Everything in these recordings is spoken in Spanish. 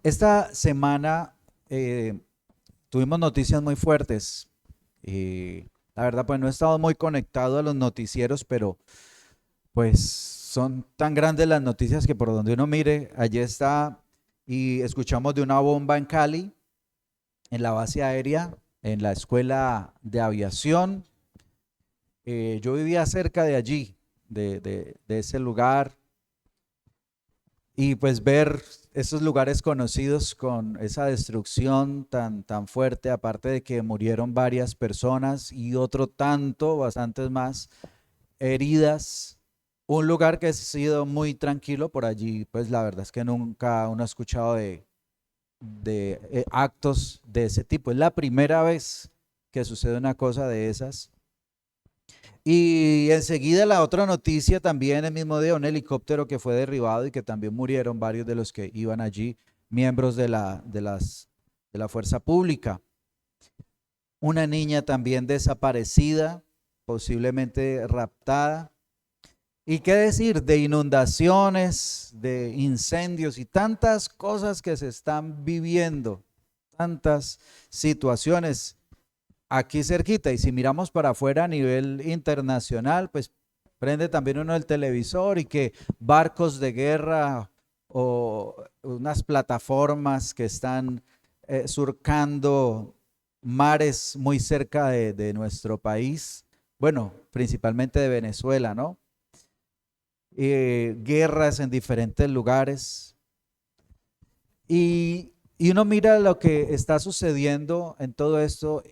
Esta semana tuvimos noticias muy fuertes. La verdad, pues no he estado muy conectado a los noticieros, pero pues son tan grandes las noticias que por donde uno mire, allí está y escuchamos de una bomba en Cali, en la base aérea, en la escuela de aviación. Yo vivía cerca de allí, de ese lugar. Y pues ver esos lugares conocidos con esa destrucción tan fuerte, aparte de que murieron varias personas y otro tanto, bastantes más, heridas. Un lugar que ha sido muy tranquilo por allí, pues la verdad es que nunca uno ha escuchado de actos de ese tipo. Es la primera vez que sucede una cosa de esas. Y enseguida la otra noticia también el mismo día, un helicóptero que fue derribado y que también murieron varios de los que iban allí, miembros de la fuerza pública. Una niña también desaparecida, posiblemente raptada. ¿Y qué decir de inundaciones, de incendios y tantas cosas que se están viviendo, tantas situaciones aquí cerquita? Y si miramos para afuera a nivel internacional, pues prende también uno el televisor y que barcos de guerra o unas plataformas que están surcando mares muy cerca de nuestro país, bueno, principalmente de Venezuela, ¿no? Guerras en diferentes lugares. Y uno mira lo que está sucediendo en todo esto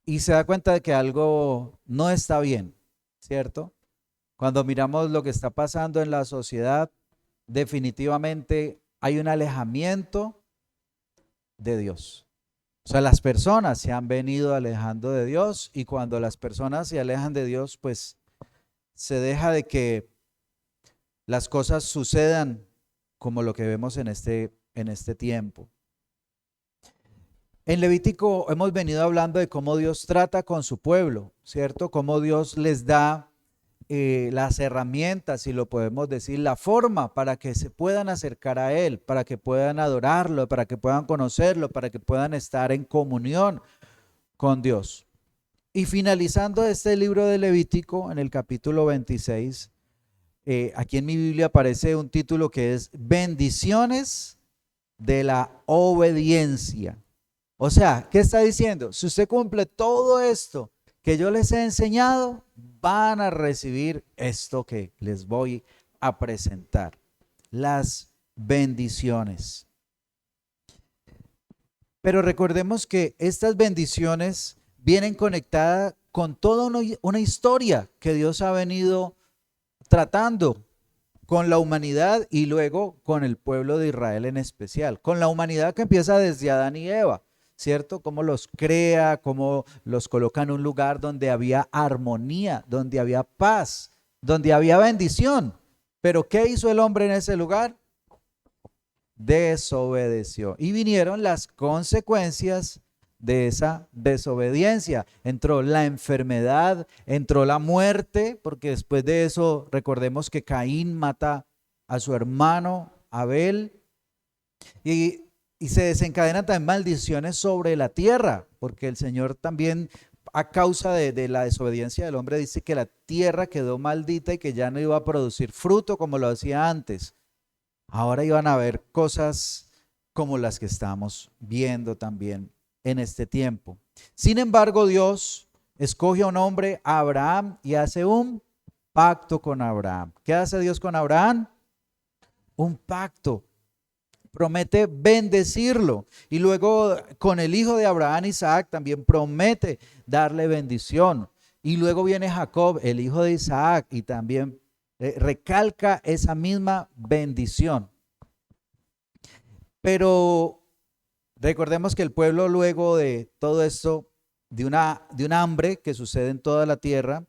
y se da cuenta de que algo no está bien, ¿cierto? Cuando miramos lo que está pasando en la sociedad, definitivamente hay un alejamiento de Dios. O sea, las personas se han venido alejando de Dios y cuando las personas se alejan de Dios, pues se deja de que las cosas sucedan como lo que vemos en este tiempo. En Levítico hemos venido hablando de cómo Dios trata con su pueblo, ¿cierto? Cómo Dios les da las herramientas, si lo podemos decir, la forma para que se puedan acercar a Él, para que puedan adorarlo, para que puedan conocerlo, para que puedan estar en comunión con Dios. Y finalizando este libro de Levítico, en el capítulo 26, aquí en mi Biblia aparece un título que es Bendiciones de la obediencia. O sea, ¿qué está diciendo? Si usted cumple todo esto que yo les he enseñado, van a recibir esto que les voy a presentar. Las bendiciones. Pero recordemos que estas bendiciones vienen conectadas con toda una historia que Dios ha venido tratando con la humanidad y luego con el pueblo de Israel en especial. Con la humanidad que empieza desde Adán y Eva, ¿cierto? Cómo los crea, cómo los coloca en un lugar donde había armonía, donde había paz, donde había bendición. Pero ¿qué hizo el hombre en ese lugar? Desobedeció. Y vinieron las consecuencias de esa desobediencia. Entró la enfermedad, entró la muerte, porque después de eso recordemos que Caín mata a su hermano Abel y, y se desencadenan también maldiciones sobre la tierra, porque el Señor también a causa de la desobediencia del hombre dice que la tierra quedó maldita y que ya no iba a producir fruto como lo hacía antes. Ahora iban a ver cosas como las que estamos viendo también en este tiempo. Sin embargo, Dios escoge a un hombre, a Abraham, y hace un pacto con Abraham. ¿Qué hace Dios con Abraham? Un pacto. Promete bendecirlo. Y luego con el hijo de Abraham, Isaac, también promete darle bendición. Y luego viene Jacob, el hijo de Isaac, y también recalca esa misma bendición. Pero recordemos que el pueblo luego de todo esto, de un hambre que sucede en toda la tierra,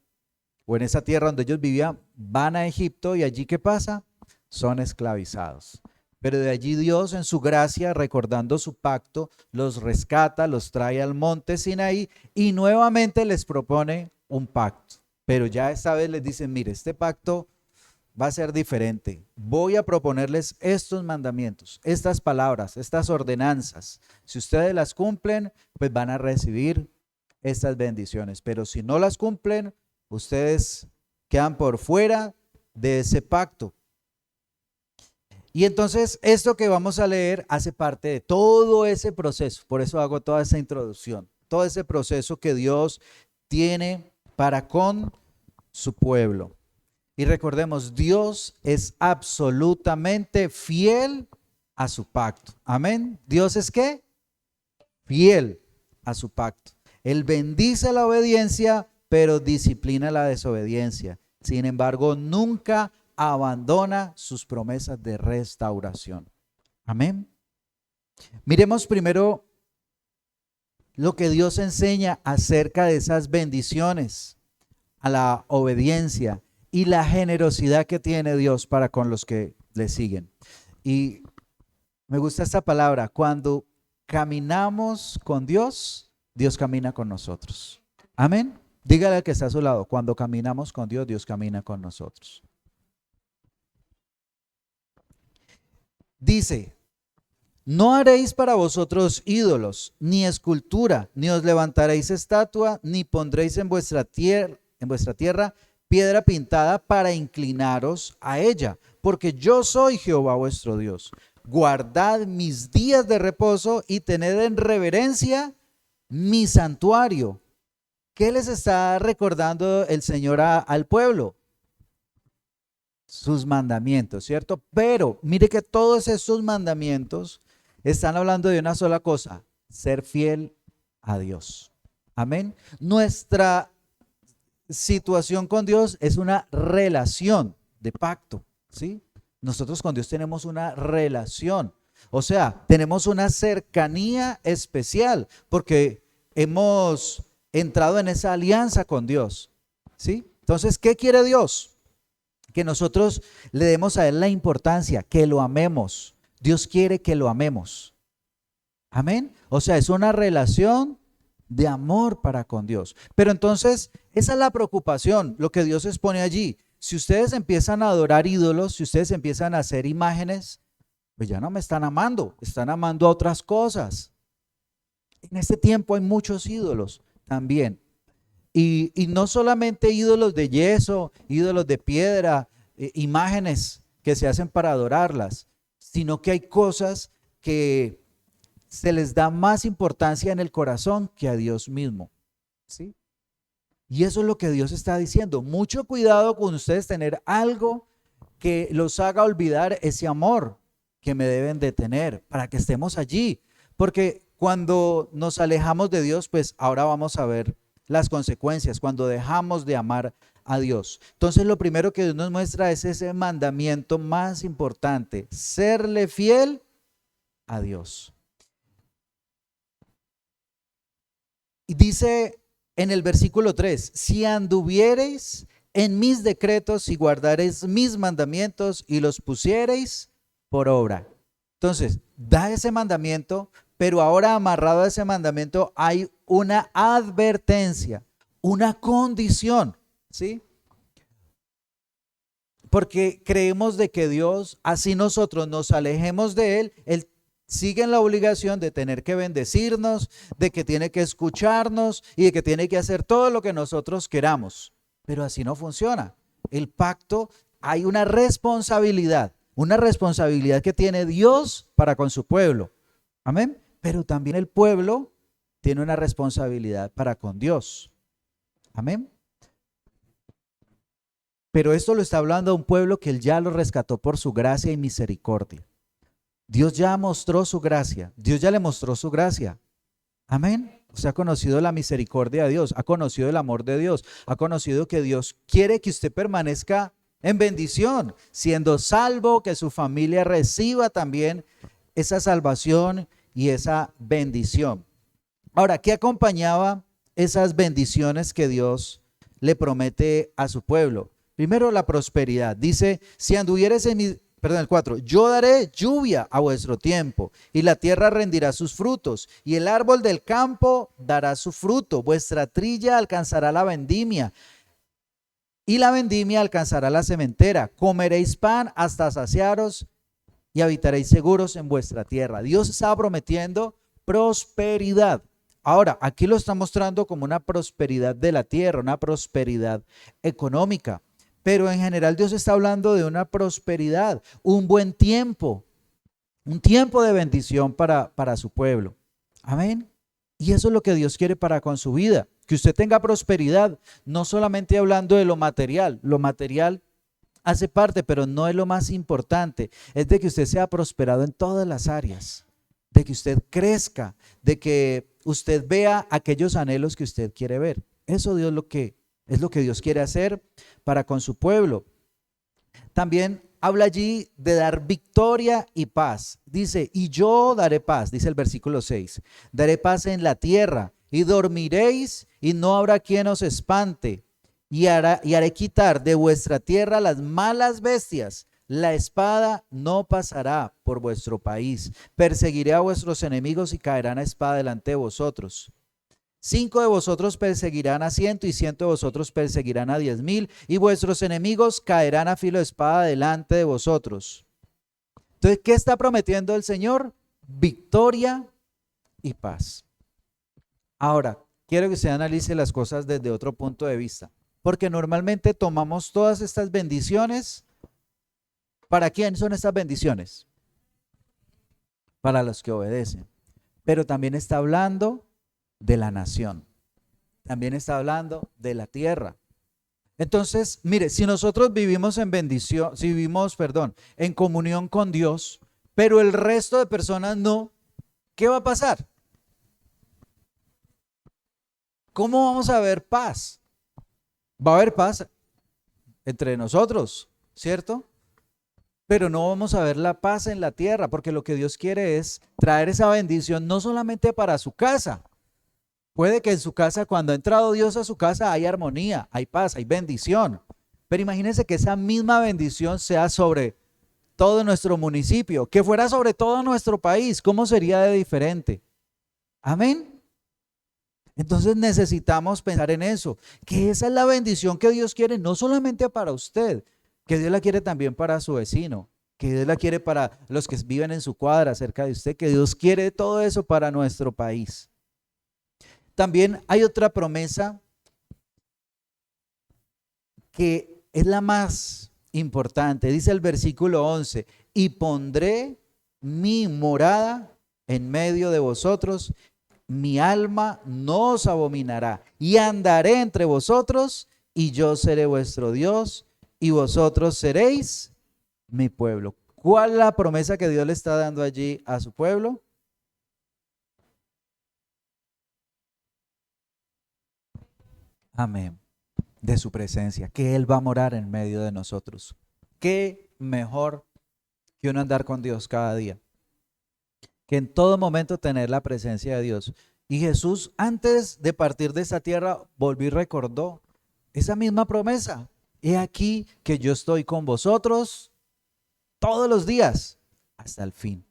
o en esa tierra donde ellos vivían, van a Egipto y allí ¿qué pasa? Son esclavizados. Pero de allí Dios en su gracia, recordando su pacto, los rescata, los trae al monte Sinaí y nuevamente les propone un pacto. Pero ya esta vez les dicen, mire, este pacto va a ser diferente. Voy a proponerles estos mandamientos, estas palabras, estas ordenanzas. Si ustedes las cumplen, pues van a recibir estas bendiciones. Pero si no las cumplen, ustedes quedan por fuera de ese pacto. Y entonces esto que vamos a leer hace parte de todo ese proceso. Por eso hago toda esa introducción. Todo ese proceso que Dios tiene para con su pueblo. Y recordemos, Dios es absolutamente fiel a su pacto. Amén. ¿Dios es qué? Fiel a su pacto. Él bendice la obediencia, pero disciplina la desobediencia. Sin embargo, nunca abandona sus promesas de restauración. Amén. Miremos primero lo que Dios enseña acerca de esas bendiciones, a la obediencia y la generosidad que tiene Dios para con los que le siguen. Y me gusta esta palabra: cuando caminamos con Dios, Dios camina con nosotros. Amén. Dígale al que está a su lado: cuando caminamos con Dios, Dios camina con nosotros. Dice: no haréis para vosotros ídolos, ni escultura, ni os levantaréis estatua, ni pondréis en vuestra tierra piedra pintada para inclinaros a ella, porque yo soy Jehová vuestro Dios. Guardad mis días de reposo y tened en reverencia mi santuario. ¿Qué les está recordando el Señor al pueblo? Sus mandamientos, ¿cierto? Pero mire que todos estos mandamientos están hablando de una sola cosa: ser fiel a Dios. Amén. Nuestra situación con Dios es una relación de pacto, ¿sí? Nosotros con Dios tenemos una relación, o sea, tenemos una cercanía especial porque hemos entrado en esa alianza con Dios, ¿sí? Entonces, ¿qué quiere Dios? Que nosotros le demos a Él la importancia, que lo amemos. Dios quiere que lo amemos. Amén. O sea, es una relación de amor para con Dios. Pero entonces, esa es la preocupación, lo que Dios expone allí. Si ustedes empiezan a adorar ídolos, si ustedes empiezan a hacer imágenes, pues ya no me están amando, están amando a otras cosas. En este tiempo hay muchos ídolos también. Y no solamente ídolos de yeso, ídolos de piedra, imágenes que se hacen para adorarlas, sino que hay cosas que se les da más importancia en el corazón que a Dios mismo, ¿sí? Y eso es lo que Dios está diciendo. Mucho cuidado con ustedes tener algo que los haga olvidar ese amor que me deben de tener para que estemos allí. Porque cuando nos alejamos de Dios, pues ahora vamos a ver las consecuencias cuando dejamos de amar a Dios. Entonces lo primero que Dios nos muestra es ese mandamiento más importante: serle fiel a Dios. Y dice en el versículo 3: si anduviereis en mis decretos y guardareis mis mandamientos y los pusiereis por obra. Entonces, da ese mandamiento, pero ahora amarrado a ese mandamiento hay una advertencia, una condición, ¿sí? Porque creemos de que Dios, así nosotros nos alejemos de Él sigue en la obligación de tener que bendecirnos, de que tiene que escucharnos y de que tiene que hacer todo lo que nosotros queramos. Pero así no funciona. El pacto, hay una responsabilidad que tiene Dios para con su pueblo. Amén. Pero también el pueblo tiene una responsabilidad para con Dios. Amén. Pero esto lo está hablando a un pueblo que Él ya lo rescató por su gracia y misericordia. Dios ya mostró su gracia. Dios ya le mostró su gracia. Amén. Usted ha conocido la misericordia de Dios, ha conocido el amor de Dios, ha conocido que Dios quiere que usted permanezca en bendición, siendo salvo, que su familia reciba también esa salvación y esa bendición. Ahora, ¿qué acompañaba esas bendiciones que Dios le promete a su pueblo? Primero, la prosperidad. Dice: si anduvieres en mi... Perdón, el 4, yo daré lluvia a vuestro tiempo, y la tierra rendirá sus frutos, y el árbol del campo dará su fruto, vuestra trilla alcanzará la vendimia, y la vendimia alcanzará la sementera. Comeréis pan hasta saciaros y habitaréis seguros en vuestra tierra. Dios está prometiendo prosperidad. Ahora, aquí lo está mostrando como una prosperidad de la tierra, una prosperidad económica. Pero en general Dios está hablando de una prosperidad, un buen tiempo, un tiempo de bendición para su pueblo. Amén. Y eso es lo que Dios quiere para con su vida, que usted tenga prosperidad, no solamente hablando de lo material hace parte, pero no es lo más importante, es de que usted sea prosperado en todas las áreas, de que usted crezca, de que usted vea aquellos anhelos que usted quiere ver. Eso es lo que Dios quiere hacer para con su pueblo. También habla allí de dar victoria y paz. Dice, y yo daré paz, dice el versículo 6. Daré paz en la tierra y dormiréis y no habrá quien os espante. Y haré quitar de vuestra tierra las malas bestias. La espada no pasará por vuestro país. Perseguiré a vuestros enemigos y caerán a espada delante de vosotros. 5 de vosotros perseguirán a 100 y 100 de vosotros perseguirán a 10,000 y vuestros enemigos caerán a filo de espada delante de vosotros. Entonces, ¿qué está prometiendo el Señor? Victoria y paz. Ahora, quiero que usted analice las cosas desde otro punto de vista, porque normalmente tomamos todas estas bendiciones. ¿Para quién son estas bendiciones? Para los que obedecen. Pero también está hablando de la nación. También está hablando de la tierra. Entonces, mire, si nosotros vivimos en bendición, si vivimos, en comunión con Dios, pero el resto de personas no, ¿qué va a pasar? ¿Cómo vamos a ver paz? Va a haber paz entre nosotros, ¿cierto? Pero no vamos a ver la paz en la tierra, porque lo que Dios quiere es traer esa bendición no solamente para su casa. Puede que en su casa, cuando ha entrado Dios a su casa, hay armonía, hay paz, hay bendición. Pero imagínense que esa misma bendición sea sobre todo nuestro municipio, que fuera sobre todo nuestro país. ¿Cómo sería de diferente? Amén. Entonces necesitamos pensar en eso, que esa es la bendición que Dios quiere, no solamente para usted, que Dios la quiere también para su vecino, que Dios la quiere para los que viven en su cuadra cerca de usted, que Dios quiere todo eso para nuestro país. También hay otra promesa que es la más importante. Dice el versículo 11, y pondré mi morada en medio de vosotros, mi alma no os abominará, y andaré entre vosotros, y yo seré vuestro Dios, y vosotros seréis mi pueblo. ¿Cuál es la promesa que Dios le está dando allí a su pueblo? Amén. De su presencia, que Él va a morar en medio de nosotros. Qué mejor que uno andar con Dios cada día, que en todo momento tener la presencia de Dios. Y Jesús, antes de partir de esta tierra, volvió y recordó esa misma promesa. He aquí que yo estoy con vosotros todos los días hasta el fin.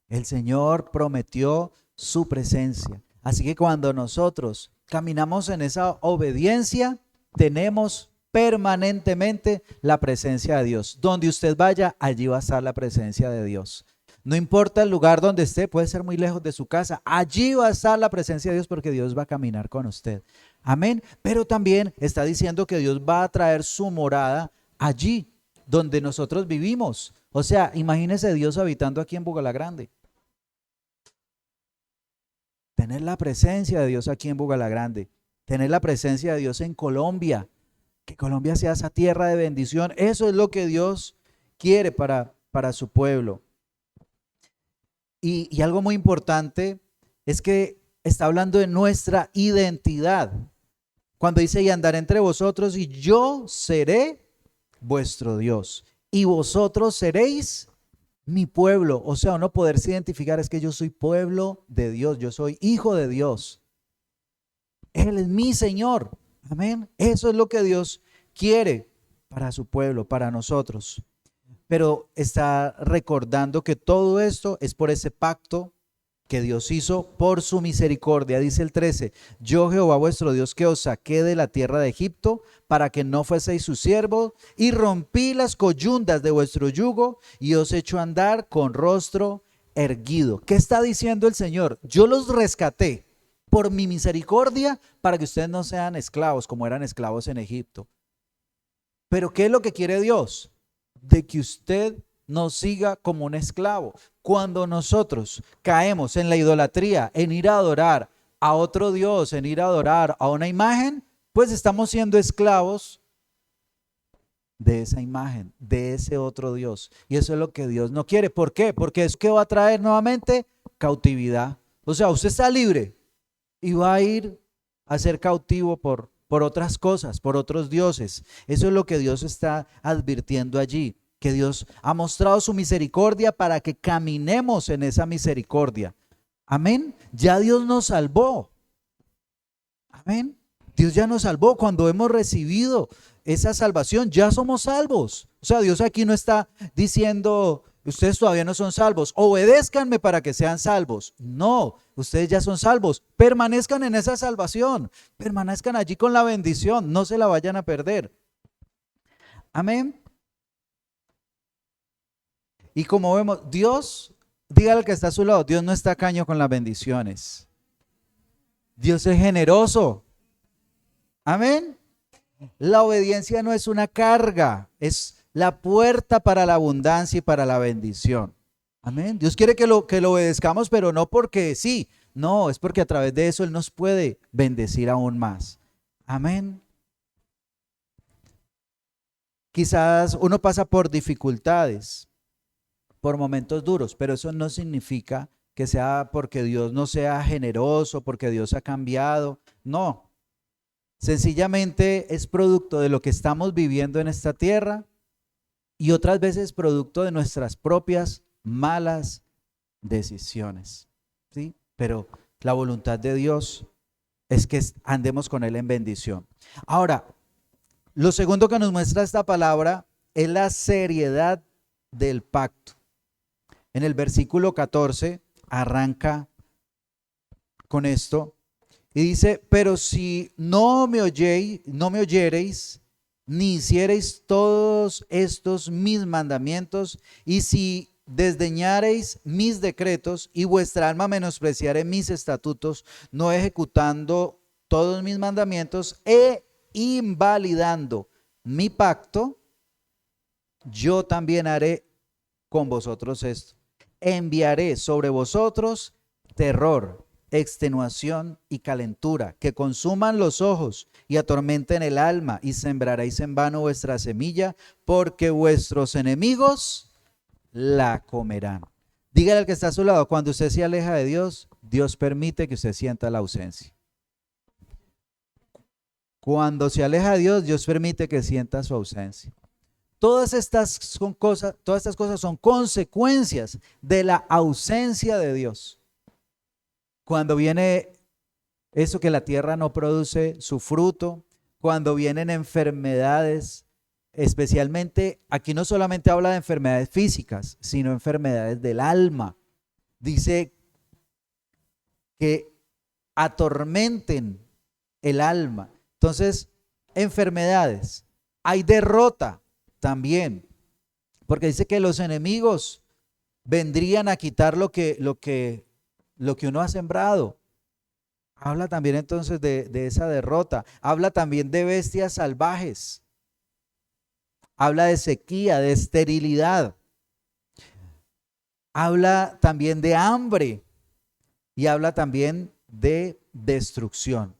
El Señor prometió su presencia. Así que cuando nosotros caminamos en esa obediencia, tenemos permanentemente la presencia de Dios. Donde usted vaya, allí va a estar la presencia de Dios. No importa el lugar donde esté, puede ser muy lejos de su casa, allí va a estar la presencia de Dios porque Dios va a caminar con usted. Amén. Pero también está diciendo que Dios va a traer su morada allí donde nosotros vivimos. O sea, imagínese Dios habitando aquí en Bogotá Grande. Tener la presencia de Dios aquí en Bogotá Grande. Tener la presencia de Dios en Colombia. Que Colombia sea esa tierra de bendición. Eso es lo que Dios quiere para su pueblo. Y algo muy importante es que está hablando de nuestra identidad. Cuando dice, y andaré entre vosotros y yo seré vuestro Dios. Y vosotros seréis mi pueblo. O sea, uno poderse identificar es que yo soy pueblo de Dios. Yo soy hijo de Dios. Él es mi Señor. Amén. Eso es lo que Dios quiere para su pueblo, para nosotros. Pero está recordando que todo esto es por ese pacto que Dios hizo por su misericordia. Dice el 13, yo Jehová vuestro Dios que os saqué de la tierra de Egipto para que no fueseis sus siervos y rompí las coyundas de vuestro yugo y os echo a andar con rostro erguido. ¿Qué está diciendo el Señor? Yo los rescaté por mi misericordia para que ustedes no sean esclavos como eran esclavos en Egipto. Pero ¿qué es lo que quiere Dios? De que usted no siga como un esclavo. Cuando nosotros caemos en la idolatría, en ir a adorar a otro Dios, en ir a adorar a una imagen, pues estamos siendo esclavos de esa imagen, de ese otro Dios. Y eso es lo que Dios no quiere. ¿Por qué? Porque es que va a traer nuevamente cautividad. O sea, usted está libre y va a ir a ser cautivo por otras cosas, por otros dioses. Eso es lo que Dios está advirtiendo allí, que Dios ha mostrado su misericordia para que caminemos en esa misericordia. Amén. Ya Dios nos salvó. Amén. Dios ya nos salvó. Cuando hemos recibido esa salvación, ya somos salvos. O sea, Dios aquí no está diciendo, ustedes todavía no son salvos, obedézcanme para que sean salvos. No, ustedes ya son salvos. Permanezcan en esa salvación. Permanezcan allí con la bendición. No se la vayan a perder. Amén. Y como vemos, Dios, dígale al que está a su lado, Dios no está tacaño con las bendiciones. Dios es generoso. Amén. La obediencia no es una carga, es la puerta para la abundancia y para la bendición. Amén. Dios quiere que lo obedezcamos, pero no porque sí. No, es porque a través de eso Él nos puede bendecir aún más. Amén. Quizás uno pasa por dificultades, por momentos duros, pero eso no significa que sea porque Dios no sea generoso, porque Dios ha cambiado. No, sencillamente es producto de lo que estamos viviendo en esta tierra y otras veces producto de nuestras propias malas decisiones, ¿sí? Pero la voluntad de Dios es que andemos con Él en bendición. Ahora, lo segundo que nos muestra esta palabra es la seriedad del pacto. En el versículo 14 arranca con esto y dice, pero si no me oyereis, ni hiciereis todos estos mis mandamientos, y si desdeñareis mis decretos y vuestra alma menospreciare mis estatutos, no ejecutando todos mis mandamientos e invalidando mi pacto, yo también haré con vosotros esto. Enviaré sobre vosotros terror, extenuación y calentura, que consuman los ojos y atormenten el alma, y sembraréis en vano vuestra semilla, porque vuestros enemigos la comerán. Dígale al que está a su lado, cuando usted se aleja de Dios, Dios permite que usted sienta la ausencia. Cuando se aleja de Dios, Dios permite que sienta su ausencia. Todas estas cosas son consecuencias de la ausencia de Dios. Cuando viene eso que la tierra no produce su fruto, cuando vienen enfermedades, especialmente, aquí no solamente habla de enfermedades físicas, sino enfermedades del alma. Dice que atormenten el alma. Entonces, enfermedades, hay derrota también, porque dice que los enemigos vendrían a quitar lo que uno ha sembrado. Habla también entonces de esa derrota. Habla también de bestias salvajes. Habla de sequía, de esterilidad. Habla también de hambre y habla también de destrucción.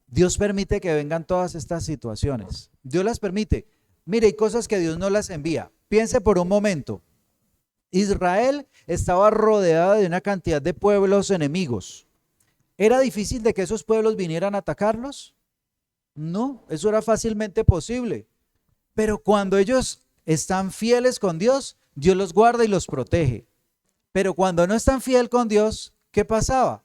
Dios permite que vengan todas estas situaciones. Dios las permite. Mire, hay cosas que Dios no las envía. Piense por un momento. Israel estaba rodeada de una cantidad de pueblos enemigos. ¿Era difícil de que esos pueblos vinieran a atacarlos? No, eso era fácilmente posible. Pero cuando ellos están fieles con Dios, Dios los guarda y los protege. Pero cuando no están fieles con Dios, ¿qué pasaba?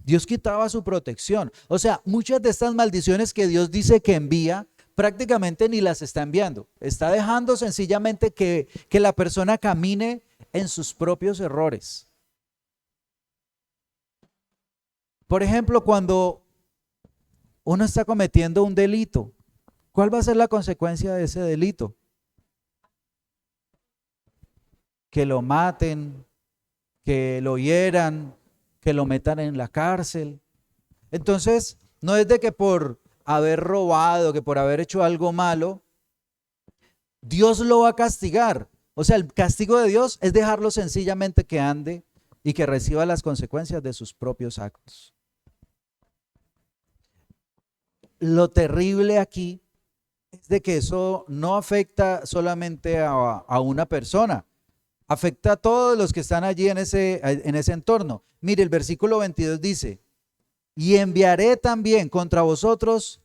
Dios quitaba su protección. O sea, muchas de estas maldiciones que Dios dice que envía, prácticamente ni las está enviando. Está dejando sencillamente que la persona camine en sus propios errores. Por ejemplo, cuando uno está cometiendo un delito, ¿cuál va a ser la consecuencia de ese delito? Que lo maten, que lo hieran, que lo metan en la cárcel. Entonces, no es de que por haber robado, que por haber hecho algo malo, Dios lo va a castigar. O sea, el castigo de Dios es dejarlo sencillamente que ande y que reciba las consecuencias de sus propios actos. Lo terrible aquí es de que eso no afecta solamente a una persona, afecta a todos los que están allí en ese entorno. Mire, el versículo 22 dice, y enviaré también contra vosotros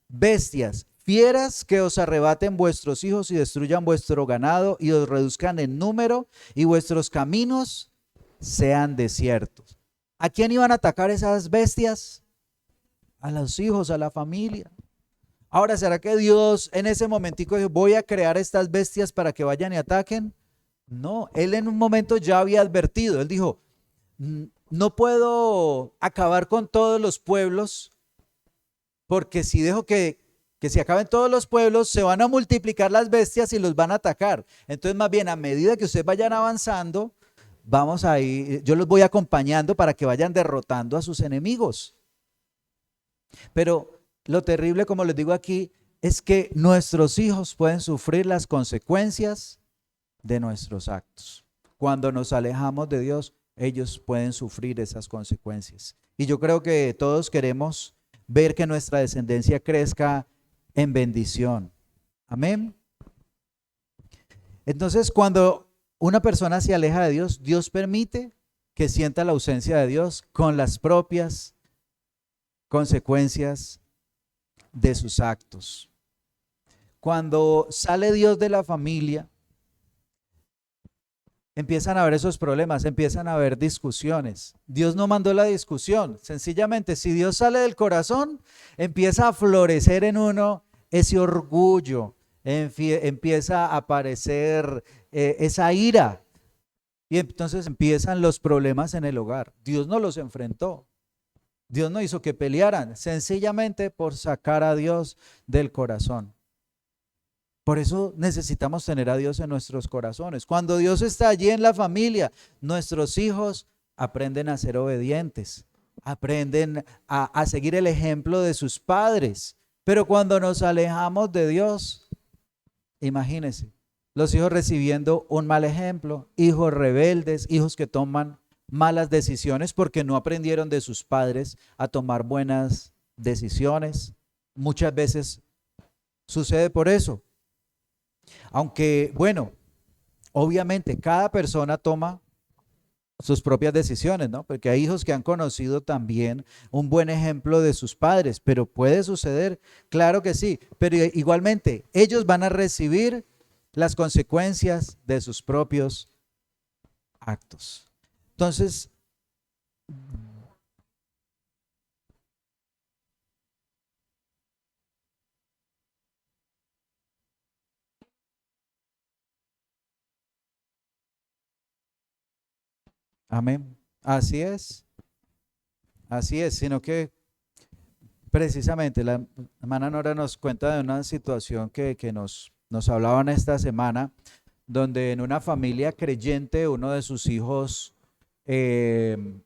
bestias, fieras que os arrebaten vuestros hijos y destruyan vuestro ganado y os reduzcan en número y vuestros caminos sean desiertos. ¿A quién iban a atacar esas bestias? A los hijos, a la familia. Ahora, ¿será que Dios en ese momentico dijo, voy a crear estas bestias para que vayan y ataquen? No, él en un momento ya había advertido, él dijo, no puedo acabar con todos los pueblos, porque si dejo que se acaben todos los pueblos, se van a multiplicar las bestias y los van a atacar. Entonces, más bien, a medida que ustedes vayan avanzando, vamos a ir, yo los voy acompañando para que vayan derrotando a sus enemigos. Pero lo terrible, como les digo aquí, es que nuestros hijos pueden sufrir las consecuencias de nuestros actos. Cuando nos alejamos de Dios, ellos pueden sufrir esas consecuencias. Y yo creo que todos queremos ver que nuestra descendencia crezca en bendición. Amén. Entonces, cuando una persona se aleja de Dios, Dios permite que sienta la ausencia de Dios con las propias consecuencias de sus actos. Cuando sale Dios de la familia, empiezan a haber esos problemas, empiezan a haber discusiones. Dios no mandó la discusión, sencillamente si Dios sale del corazón, empieza a florecer en uno ese orgullo, empieza a aparecer esa ira y entonces empiezan los problemas en el hogar. Dios no los enfrentó, Dios no hizo que pelearan, sencillamente por sacar a Dios del corazón. Por eso necesitamos tener a Dios en nuestros corazones. Cuando Dios está allí en la familia, nuestros hijos aprenden a ser obedientes, aprenden a seguir el ejemplo de sus padres. Pero cuando nos alejamos de Dios, imagínense, los hijos recibiendo un mal ejemplo, hijos rebeldes, hijos que toman malas decisiones porque no aprendieron de sus padres a tomar buenas decisiones. Muchas veces sucede por eso. Aunque, bueno, obviamente cada persona toma sus propias decisiones, ¿no? Porque hay hijos que han conocido también un buen ejemplo de sus padres, pero puede suceder, claro que sí, pero igualmente ellos van a recibir las consecuencias de sus propios actos. Entonces, amén. Así es, sino que precisamente la hermana Nora nos cuenta de una situación que nos hablaban esta semana, donde en una familia creyente uno de sus hijos eh,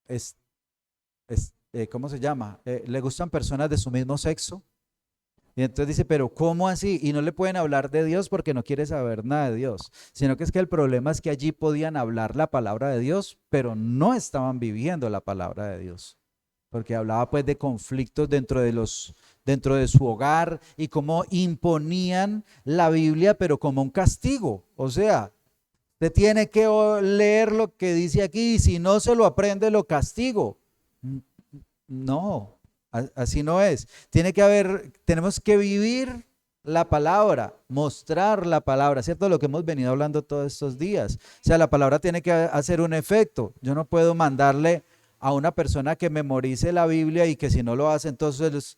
es, ¿cómo se llama? Le gustan personas de su mismo sexo. Y entonces dice, pero ¿cómo así? Y no le pueden hablar de Dios porque no quiere saber nada de Dios, sino que es que el problema es que allí podían hablar la palabra de Dios, pero no estaban viviendo la palabra de Dios, porque hablaba pues de conflictos dentro de su hogar y cómo imponían la Biblia, pero como un castigo. O sea, usted tiene que leer lo que dice aquí y si no se lo aprende, lo castigo. No. Así no es. Tenemos que vivir la palabra, mostrar la palabra, ¿cierto? Lo que hemos venido hablando todos estos días. O sea, la palabra tiene que hacer un efecto. Yo no puedo mandarle a una persona que memorice la Biblia y que si no lo hace, entonces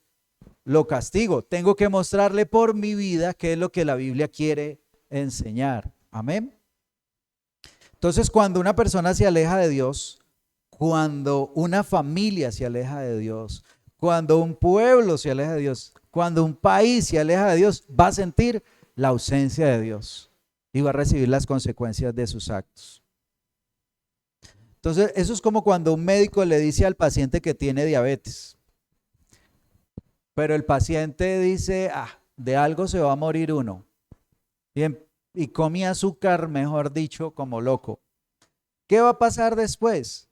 lo castigo. Tengo que mostrarle por mi vida qué es lo que la Biblia quiere enseñar. Amén. Entonces, cuando una persona se aleja de Dios, Cuando una familia se aleja de Dios, cuando un pueblo se aleja de Dios, cuando un país se aleja de Dios, va a sentir la ausencia de Dios y va a recibir las consecuencias de sus actos. Entonces, eso es como cuando un médico le dice al paciente que tiene diabetes, pero el paciente dice, de algo se va a morir uno. Y come azúcar, mejor dicho, como loco. ¿Qué va a pasar después?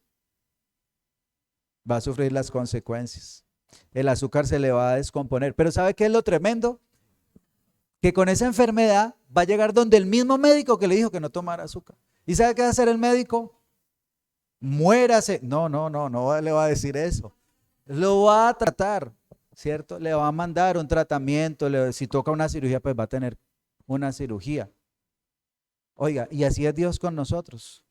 Va a sufrir las consecuencias. El azúcar se le va a descomponer. Pero ¿sabe qué es lo tremendo? Que con esa enfermedad va a llegar donde el mismo médico que le dijo que no tomara azúcar. ¿Y sabe qué va a hacer el médico? Muérase. No le va a decir eso. Lo va a tratar, ¿cierto? Le va a mandar un tratamiento. Si toca una cirugía, pues va a tener una cirugía. Oiga, y así es Dios con nosotros.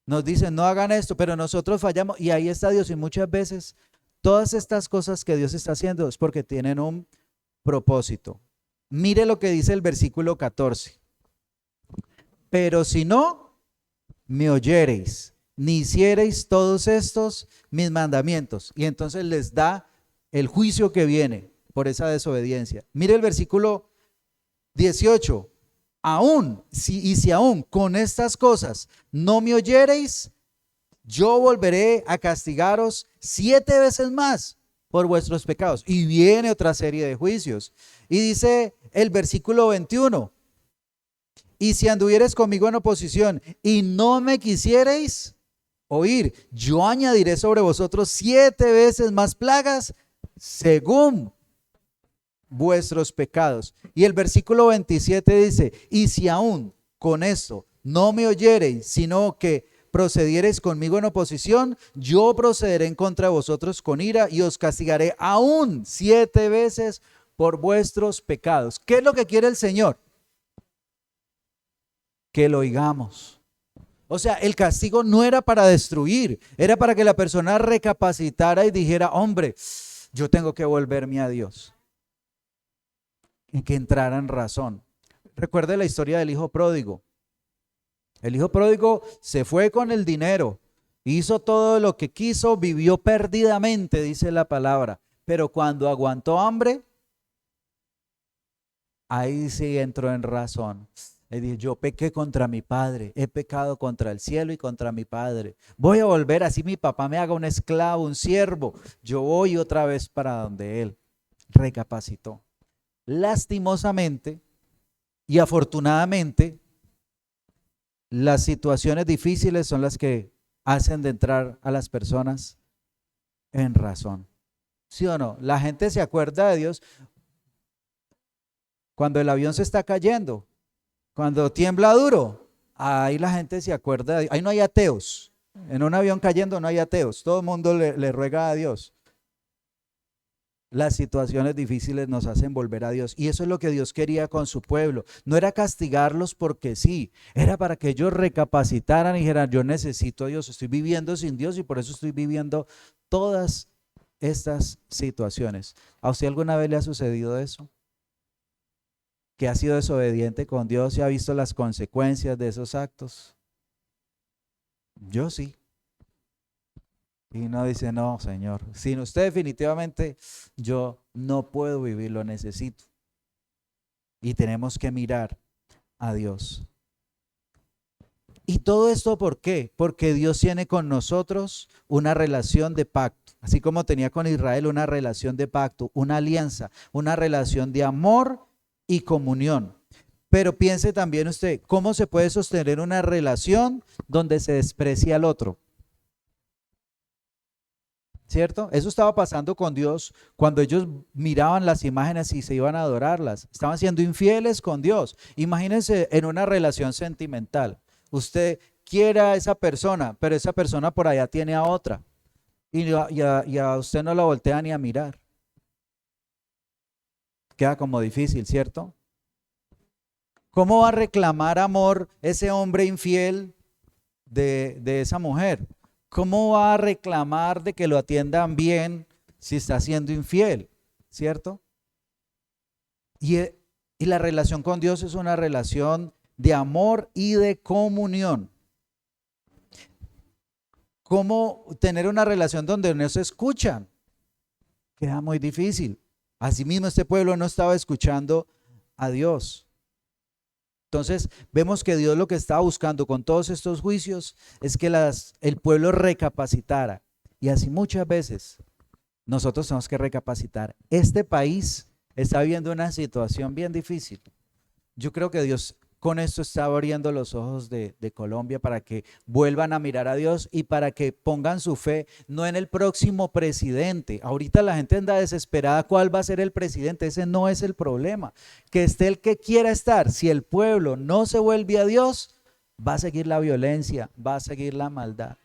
Nos dicen, no hagan esto, pero nosotros fallamos. Y ahí está Dios. Y muchas veces todas estas cosas que Dios está haciendo es porque tienen un propósito. Mire lo que dice el versículo 14. Pero si no me oyereis, ni hiciereis todos estos mis mandamientos. Y entonces les da el juicio que viene por esa desobediencia. Mire el versículo 18. Si aún con estas cosas no me oyereis, yo volveré a castigaros 7 veces más por vuestros pecados. Y viene otra serie de juicios. Y dice el versículo 21, y si anduviereis conmigo en oposición y no me quisiereis oír, yo añadiré sobre vosotros 7 veces más plagas según vuestros pecados. Y el versículo 27 dice, y si aún con esto no me oyereis, sino que procediereis conmigo en oposición, yo procederé en contra de vosotros con ira y os castigaré aún 7 veces por vuestros pecados. ¿Qué es lo que quiere el Señor? Que lo oigamos. O sea, el castigo no era para destruir, era para que la persona recapacitara y dijera, hombre, yo tengo que volverme a Dios. En que entrara en razón. Recuerde la historia del hijo pródigo. El hijo pródigo se fue con el dinero, hizo todo lo que quiso, vivió perdidamente, dice la palabra. Pero cuando aguantó hambre, ahí sí entró en razón. Le dije, yo pequé contra mi padre, he pecado contra el cielo y contra mi padre. Voy a volver, así mi papá me haga un esclavo, un siervo. Yo voy otra vez para donde él. Recapacitó. Lastimosamente y afortunadamente, las situaciones difíciles son las que hacen de entrar a las personas en razón. ¿Sí o no? La gente se acuerda de Dios cuando el avión se está cayendo, cuando tiembla duro. Ahí la gente se acuerda de Dios. Ahí no hay ateos. En un avión cayendo no hay ateos. Todo el mundo le ruega a Dios. Las situaciones difíciles nos hacen volver a Dios. Y eso es lo que Dios quería con su pueblo. No era castigarlos porque sí, era para que ellos recapacitaran y dijeran, yo necesito a Dios, estoy viviendo sin Dios y por eso estoy viviendo todas estas situaciones. ¿A usted alguna vez le ha sucedido eso? ¿Que ha sido desobediente con Dios y ha visto las consecuencias de esos actos? Yo sí. Y uno dice, no, Señor, sin usted definitivamente yo no puedo vivir, lo necesito. Y tenemos que mirar a Dios. ¿Y todo esto por qué? Porque Dios tiene con nosotros una relación de pacto, así como tenía con Israel una relación de pacto, una alianza, una relación de amor y comunión. Pero piense también usted, ¿cómo se puede sostener una relación donde se desprecia al otro? ¿Cierto? Eso estaba pasando con Dios cuando ellos miraban las imágenes y se iban a adorarlas. Estaban siendo infieles con Dios. Imagínense en una relación sentimental. Usted quiere a esa persona, pero esa persona por allá tiene a otra. Y a usted no la voltea ni a mirar. Queda como difícil, ¿cierto? ¿Cómo va a reclamar amor ese hombre infiel de esa mujer? ¿Cómo va a reclamar de que lo atiendan bien si está siendo infiel? ¿Cierto? Y la relación con Dios es una relación de amor y de comunión. ¿Cómo tener una relación donde no se escuchan? Queda muy difícil. Asimismo, este pueblo no estaba escuchando a Dios. Entonces, vemos que Dios lo que estaba buscando con todos estos juicios es que el pueblo recapacitara. Y así muchas veces nosotros tenemos que recapacitar. Este país está viviendo una situación bien difícil. Yo creo que Dios con esto está abriendo los ojos de Colombia para que vuelvan a mirar a Dios y para que pongan su fe no en el próximo presidente. Ahorita la gente anda desesperada cuál va a ser el presidente, ese no es el problema. Que esté el que quiera estar, si el pueblo no se vuelve a Dios, va a seguir la violencia, va a seguir la maldad.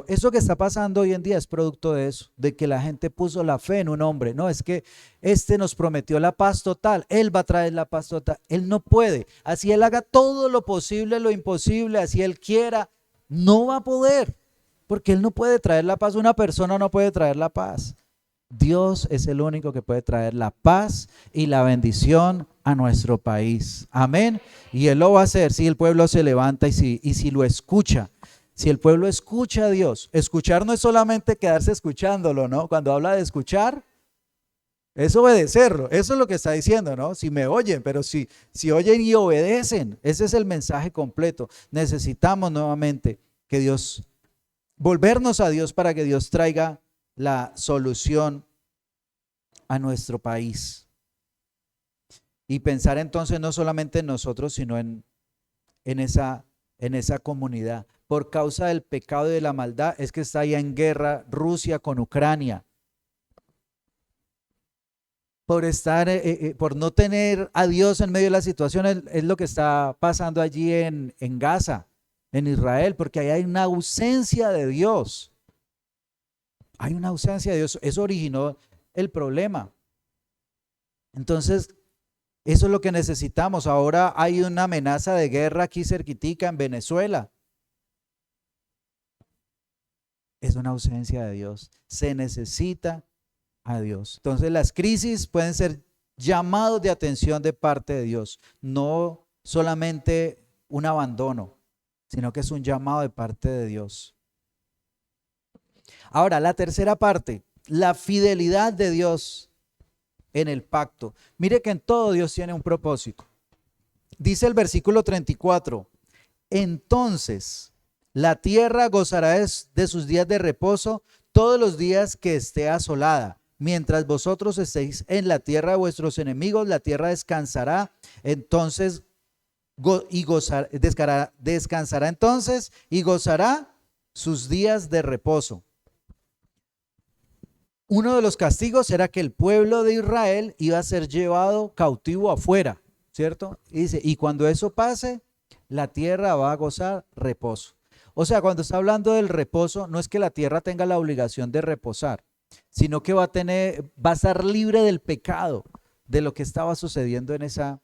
Eso que está pasando hoy en día es producto de eso, de que la gente puso la fe en un hombre. No, es que este nos prometió la paz total, él va a traer la paz total. Él no puede, así él haga todo lo posible, lo imposible, así él quiera, no va a poder, porque él no puede traer la paz. Una persona no puede traer la paz. Dios es el único que puede traer la paz y la bendición a nuestro país. Amén. Y él lo va a hacer si el pueblo se levanta y si lo escucha. Si el pueblo escucha a Dios, escuchar no es solamente quedarse escuchándolo, ¿no? Cuando habla de escuchar, es obedecerlo. Eso es lo que está diciendo, ¿no? Si me oyen, pero si oyen y obedecen, ese es el mensaje completo. Necesitamos nuevamente que Dios, volvernos a Dios para que Dios traiga la solución a nuestro país. Y pensar entonces no solamente en nosotros, sino en esa comunidad. Por causa del pecado y de la maldad es que está ya en guerra Rusia con Ucrania. Por por no tener a Dios en medio de la situación es lo que está pasando allí en Gaza, en Israel, porque ahí hay una ausencia de Dios. Hay una ausencia de Dios. Eso originó el problema. Entonces, eso es lo que necesitamos. Ahora hay una amenaza de guerra aquí cerquitica en Venezuela. Es una ausencia de Dios. Se necesita a Dios. Entonces las crisis pueden ser llamados de atención de parte de Dios. No solamente un abandono, sino que es un llamado de parte de Dios. Ahora, la tercera parte, la fidelidad de Dios en el pacto. Mire que en todo Dios tiene un propósito. Dice el versículo 34, entonces la tierra gozará de sus días de reposo todos los días que esté asolada. Mientras vosotros estéis en la tierra de vuestros enemigos, la tierra descansará entonces descansará entonces y gozará sus días de reposo. Uno de los castigos era que el pueblo de Israel iba a ser llevado cautivo afuera, ¿cierto? Y dice, y cuando eso pase, la tierra va a gozar reposo. O sea, cuando está hablando del reposo, no es que la tierra tenga la obligación de reposar, sino que va a estar libre del pecado, de lo que estaba sucediendo en esa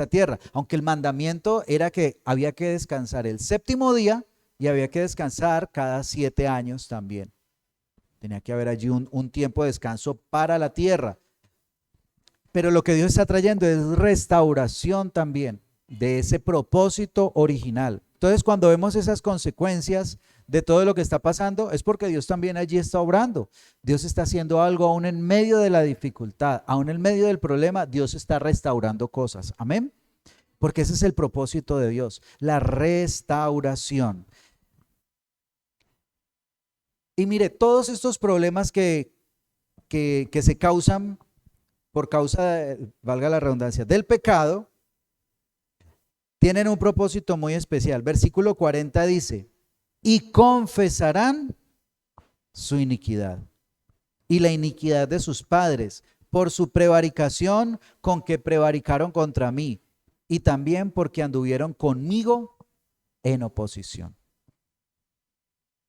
tierra. Aunque el mandamiento era que había que descansar el séptimo día y había que descansar cada 7 años también. Tenía que haber allí un tiempo de descanso para la tierra. Pero lo que Dios está trayendo es restauración también de ese propósito original. Entonces, cuando vemos esas consecuencias de todo lo que está pasando, es porque Dios también allí está obrando. Dios está haciendo algo aún en medio de la dificultad, aún en medio del problema, Dios está restaurando cosas. Amén. Porque ese es el propósito de Dios, la restauración. Y mire, todos estos problemas que se causan por causa, valga la redundancia, del pecado, tienen un propósito muy especial. Versículo 40 dice, y confesarán su iniquidad y la iniquidad de sus padres por su prevaricación con que prevaricaron contra mí y también porque anduvieron conmigo en oposición.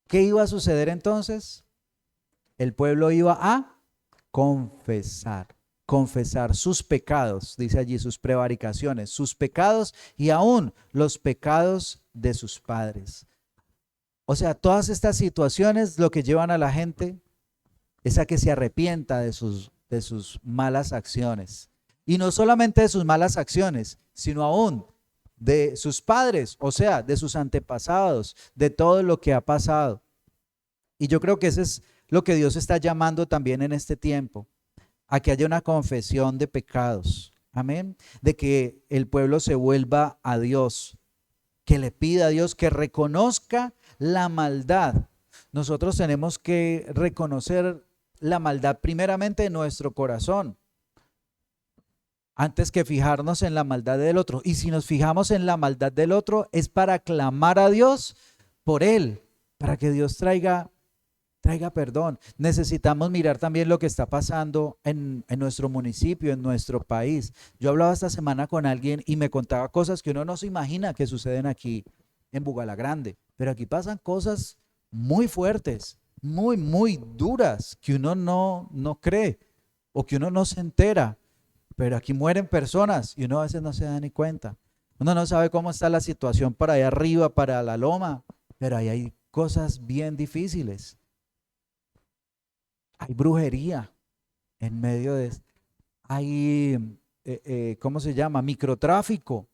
¿Qué iba a suceder entonces? El pueblo iba a confesar sus pecados, dice allí, sus prevaricaciones, sus pecados y aún los pecados de sus padres. O sea, todas estas situaciones lo que llevan a la gente es a que se arrepienta de sus malas acciones. Y no solamente de sus malas acciones, sino aún de sus padres, o sea, de sus antepasados, de todo lo que ha pasado. Y yo creo que eso es lo que Dios está llamando también en este tiempo, a que haya una confesión de pecados. Amén. De que el pueblo se vuelva a Dios, que le pida a Dios que reconozca la maldad. Nosotros tenemos que reconocer la maldad primeramente en nuestro corazón, antes que fijarnos en la maldad del otro. Y si nos fijamos en la maldad del otro, es para clamar a Dios por él, para que Dios traiga perdón. Necesitamos mirar también lo que está pasando en nuestro municipio, en nuestro país. Yo hablaba esta semana con alguien y me contaba cosas que uno no se imagina que suceden aquí en Bugalagrande, pero aquí pasan cosas muy fuertes, muy duras, que uno no cree o que uno no se entera, pero aquí mueren personas y uno a veces no se da ni cuenta. Uno no sabe cómo está la situación para allá arriba, para la loma, pero ahí hay cosas bien difíciles. Hay brujería en medio de esto. Hay, ¿cómo se llama? Microtráfico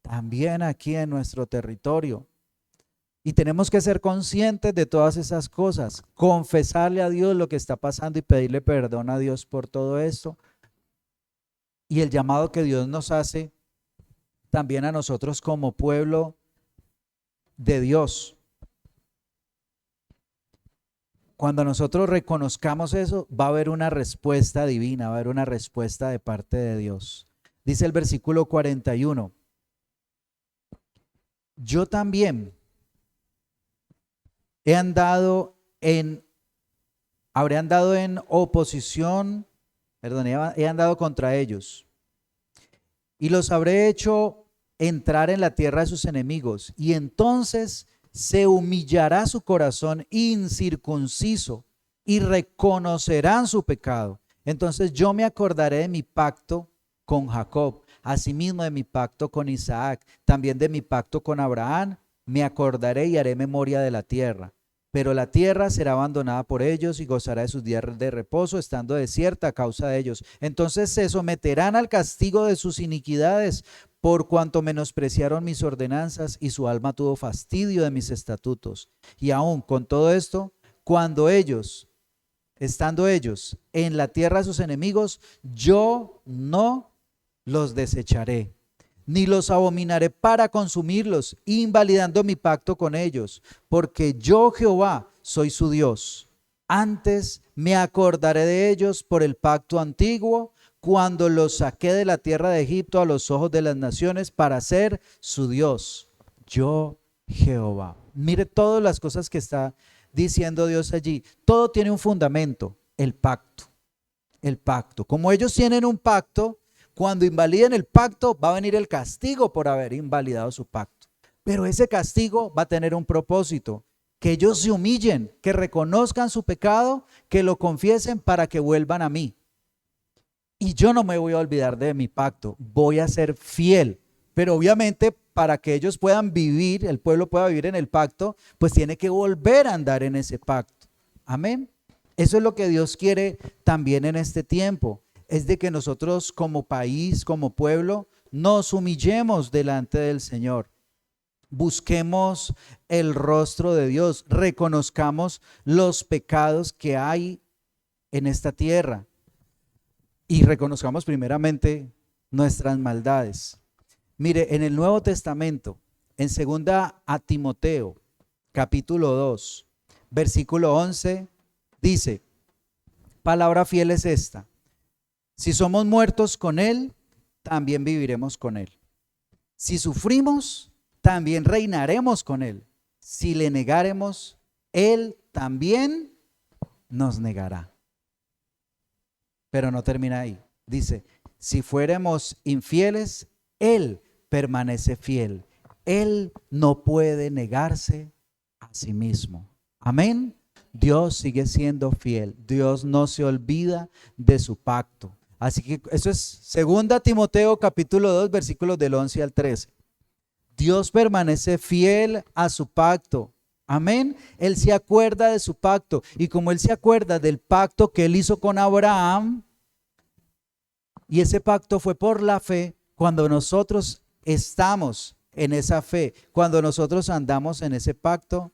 también aquí en nuestro territorio. Y tenemos que ser conscientes de todas esas cosas, confesarle a Dios lo que está pasando y pedirle perdón a Dios por todo esto. Y el llamado que Dios nos hace también a nosotros como pueblo de Dios. Cuando nosotros reconozcamos eso, va a haber una respuesta divina, va a haber una respuesta de parte de Dios. Dice el versículo 41. Yo también habré andado en oposición, he andado contra ellos. Y los habré hecho entrar en la tierra de sus enemigos. Y entonces se humillará su corazón incircunciso y reconocerán su pecado. Entonces yo me acordaré de mi pacto con Jacob, asimismo de mi pacto con Isaac, también de mi pacto con Abraham, me acordaré y haré memoria de la tierra. Pero la tierra será abandonada por ellos y gozará de sus días de reposo, estando desierta a causa de ellos. Entonces se someterán al castigo de sus iniquidades, por cuanto menospreciaron mis ordenanzas y su alma tuvo fastidio de mis estatutos. Y aún con todo esto, cuando ellos, estando ellos en la tierra de sus enemigos, yo no los desecharé, ni los abominaré para consumirlos, invalidando mi pacto con ellos, porque yo, Jehová, soy su Dios. Antes me acordaré de ellos por el pacto antiguo, cuando los saqué de la tierra de Egipto a los ojos de las naciones para ser su Dios. Yo, Jehová. Mire todas las cosas que está diciendo Dios allí. Todo tiene un fundamento, el pacto. El pacto. Como ellos tienen un pacto, cuando invaliden el pacto, va a venir el castigo por haber invalidado su pacto. Pero ese castigo va a tener un propósito, que ellos se humillen, que reconozcan su pecado, que lo confiesen para que vuelvan a mí. Y yo no me voy a olvidar de mi pacto, voy a ser fiel. Pero obviamente para que ellos puedan vivir, el pueblo pueda vivir en el pacto, pues tiene que volver a andar en ese pacto. Amén. Eso es lo que Dios quiere también en este tiempo. Es de que nosotros como país, como pueblo, nos humillemos delante del Señor. Busquemos el rostro de Dios, reconozcamos los pecados que hay en esta tierra y reconozcamos primeramente nuestras maldades. Mire, en el Nuevo Testamento, en 2 a Timoteo, capítulo 2, versículo 11, dice, palabra fiel es esta: si somos muertos con Él, también viviremos con Él. Si sufrimos, también reinaremos con Él. Si le negáremos, Él también nos negará. Pero no termina ahí. Dice, si fuéramos infieles, Él permanece fiel. Él no puede negarse a sí mismo. Amén. Dios sigue siendo fiel. Dios no se olvida de su pacto. Así que eso es 2 Timoteo capítulo 2 versículos del 11 al 13. Dios permanece fiel a su pacto. Amén. Él se acuerda de su pacto. Y como Él se acuerda del pacto que Él hizo con Abraham, y ese pacto fue por la fe, cuando nosotros estamos en esa fe, cuando nosotros andamos en ese pacto,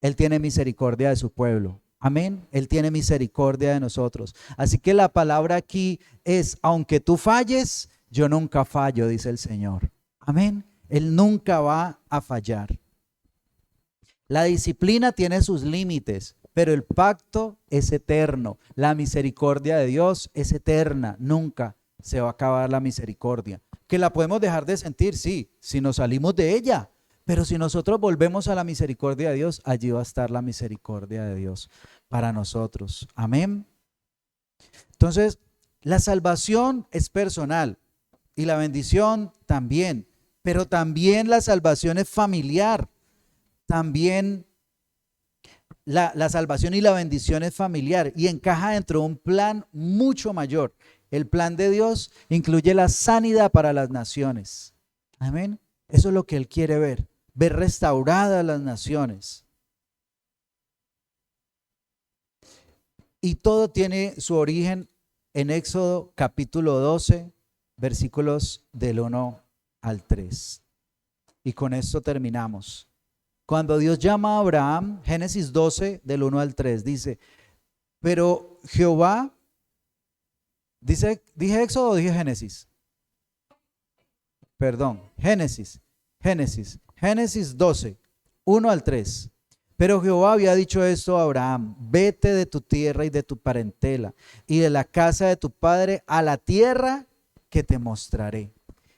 Él tiene misericordia de su pueblo. Amén. Él tiene misericordia de nosotros. Así que la palabra aquí es, aunque tú falles, yo nunca fallo, dice el Señor. Amén. Él nunca va a fallar. La disciplina tiene sus límites, pero el pacto es eterno. La misericordia de Dios es eterna. Nunca se va a acabar la misericordia. Que la podemos dejar de sentir, sí, si nos salimos de ella. Pero si nosotros volvemos a la misericordia de Dios, allí va a estar la misericordia de Dios para nosotros. Amén. Entonces, la salvación es personal y la bendición también, pero también la salvación es familiar. También la salvación y la bendición es familiar y encaja dentro de un plan mucho mayor. El plan de Dios incluye la sanidad para las naciones. Amén. Eso es lo que Él quiere ver restauradas las naciones. Y todo tiene su origen en Éxodo capítulo 12, versículos del 1 al 3. Y con esto terminamos. Cuando Dios llama a Abraham, Génesis 12, del 1 al 3, dice, pero Jehová, ¿dije Éxodo o dije Génesis? Perdón, Génesis 12, 1 al 3. Pero Jehová había dicho esto a Abraham, vete de tu tierra y de tu parentela y de la casa de tu padre a la tierra que te mostraré.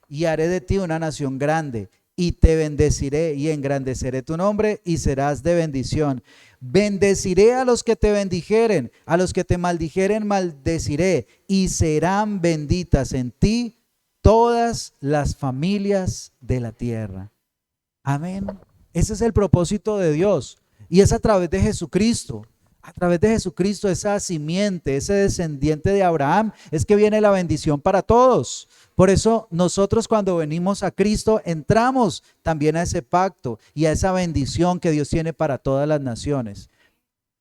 Y haré de ti una nación grande y te bendeciré y engrandeceré tu nombre y serás de bendición. Bendeciré a los que te bendijeren, a los que te maldijeren maldeciré y serán benditas en ti todas las familias de la tierra. Amén. Ese es el propósito de Dios y es a través de Jesucristo. A través de Jesucristo, esa simiente, ese descendiente de Abraham, es que viene la bendición para todos. Por eso nosotros cuando venimos a Cristo entramos también a ese pacto y a esa bendición que Dios tiene para todas las naciones.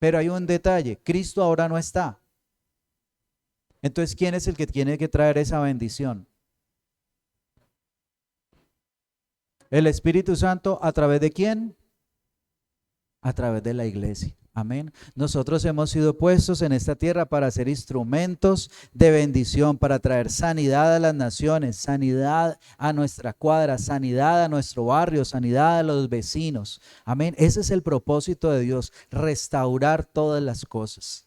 Pero hay un detalle, Cristo ahora no está. Entonces, ¿quién es el que tiene que traer esa bendición? El Espíritu Santo, ¿a través de quién? A través de la iglesia. Amén. Nosotros hemos sido puestos en esta tierra para ser instrumentos de bendición, para traer sanidad a las naciones, sanidad a nuestra cuadra, sanidad a nuestro barrio, sanidad a los vecinos. Amén. Ese es el propósito de Dios, restaurar todas las cosas.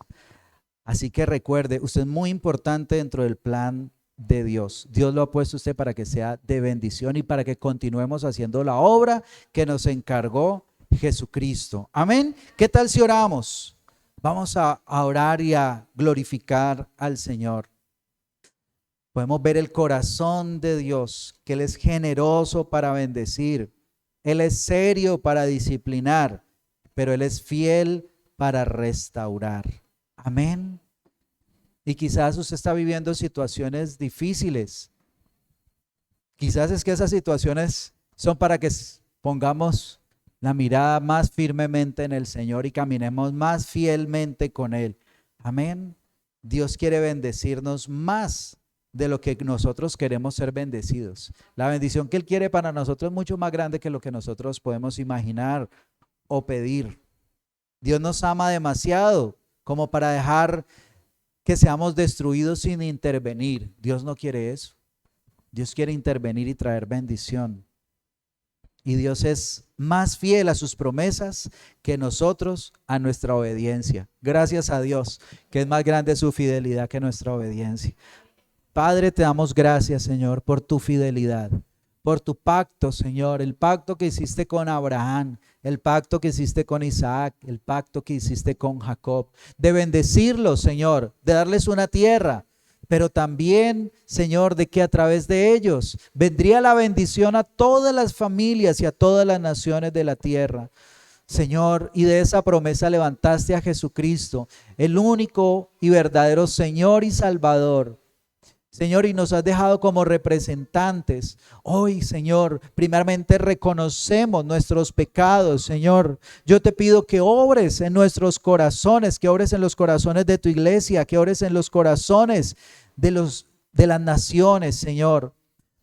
Así que recuerde, usted es muy importante dentro del plan de Dios. Dios lo ha puesto usted para que sea de bendición y para que continuemos haciendo la obra que nos encargó Jesucristo. Amén. ¿Qué tal si oramos? Vamos a orar y a glorificar al Señor. Podemos ver el corazón de Dios, que Él es generoso para bendecir. Él es serio para disciplinar, pero Él es fiel para restaurar. Amén. Y quizás usted está viviendo situaciones difíciles. Quizás es que esas situaciones son para que pongamos la mirada más firmemente en el Señor y caminemos más fielmente con Él. Amén. Dios quiere bendecirnos más de lo que nosotros queremos ser bendecidos. La bendición que Él quiere para nosotros es mucho más grande que lo que nosotros podemos imaginar o pedir. Dios nos ama demasiado como para dejar que seamos destruidos sin intervenir. Dios no quiere eso. Dios quiere intervenir y traer bendición. Y Dios es más fiel a sus promesas que nosotros a nuestra obediencia. Gracias a Dios, que es más grande su fidelidad que nuestra obediencia. Padre, te damos gracias, Señor, por tu fidelidad, por tu pacto, Señor, el pacto que hiciste con Abraham, el pacto que hiciste con Isaac, el pacto que hiciste con Jacob, de bendecirlos, Señor, de darles una tierra, pero también, Señor, de que a través de ellos vendría la bendición a todas las familias y a todas las naciones de la tierra. Señor, y de esa promesa levantaste a Jesucristo, el único y verdadero Señor y Salvador. Señor, y nos has dejado como representantes. Hoy, Señor, primeramente reconocemos nuestros pecados, Señor. Yo te pido que obres en nuestros corazones, que obres en los corazones de tu iglesia, que obres en los corazones de las naciones, Señor.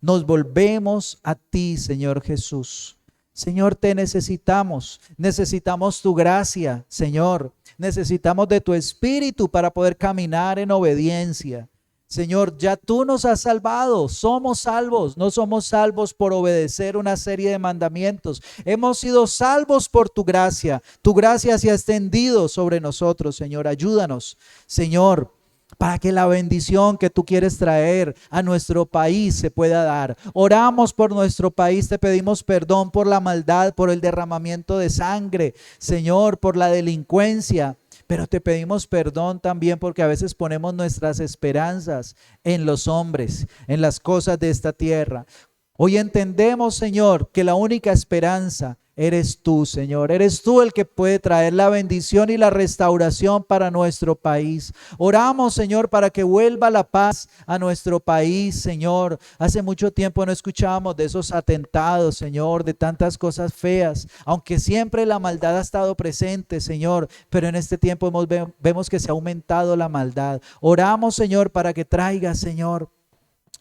Nos volvemos a ti, Señor Jesús. Señor, te necesitamos. Necesitamos tu gracia, Señor. Necesitamos de tu espíritu para poder caminar en obediencia. Señor, ya tú nos has salvado, somos salvos, no somos salvos por obedecer una serie de mandamientos. Hemos sido salvos por tu gracia se ha extendido sobre nosotros, Señor. Ayúdanos, Señor, para que la bendición que tú quieres traer a nuestro país se pueda dar. Oramos por nuestro país, te pedimos perdón por la maldad, por el derramamiento de sangre, Señor, por la delincuencia. Pero te pedimos perdón también porque a veces ponemos nuestras esperanzas en los hombres, en las cosas de esta tierra. Hoy entendemos, Señor, que la única esperanza eres tú, Señor. Eres tú el que puede traer la bendición y la restauración para nuestro país. Oramos, Señor, para que vuelva la paz a nuestro país, Señor. Hace mucho tiempo no escuchábamos de esos atentados, Señor, de tantas cosas feas, aunque siempre la maldad ha estado presente, Señor, pero en este tiempo vemos que se ha aumentado la maldad. Oramos, Señor, para que traiga, Señor,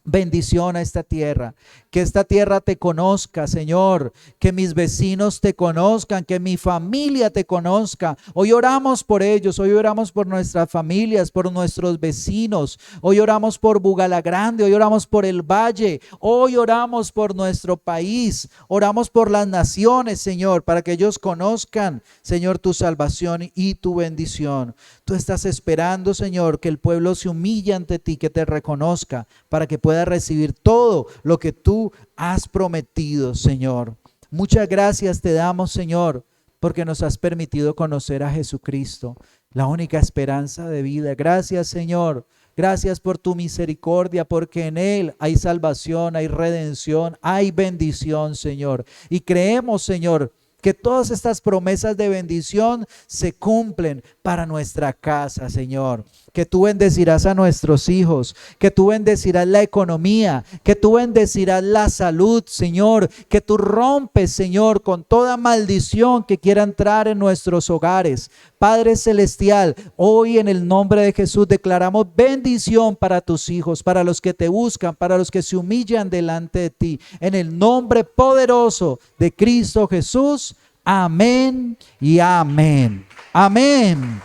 bendición a esta tierra, que esta tierra te conozca, Señor, que mis vecinos te conozcan, que mi familia te conozca. Hoy oramos por ellos, hoy oramos por nuestras familias, por nuestros vecinos, hoy oramos por Bugalagrande, hoy oramos por el Valle, hoy oramos por nuestro país, oramos por las naciones, Señor, para que ellos conozcan, Señor, tu salvación y tu bendición. Tú estás esperando, Señor, que el pueblo se humille ante ti, que te reconozca, para que pueda recibir todo lo que tú has prometido, Señor. Muchas gracias te damos, Señor, porque nos has permitido conocer a Jesucristo, la única esperanza de vida. Gracias, Señor. Gracias por tu misericordia, porque en Él hay salvación, hay redención, hay bendición, Señor. Y creemos, Señor, que todas estas promesas de bendición se cumplen para nuestra casa, Señor. Que tú bendecirás a nuestros hijos, que tú bendecirás la economía, que tú bendecirás la salud, Señor. Que tú rompes, Señor, con toda maldición que quiera entrar en nuestros hogares. Padre Celestial, hoy en el nombre de Jesús declaramos bendición para tus hijos, para los que te buscan, para los que se humillan delante de ti. En el nombre poderoso de Cristo Jesús. Amén y amén. Amén.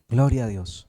Gloria a Dios.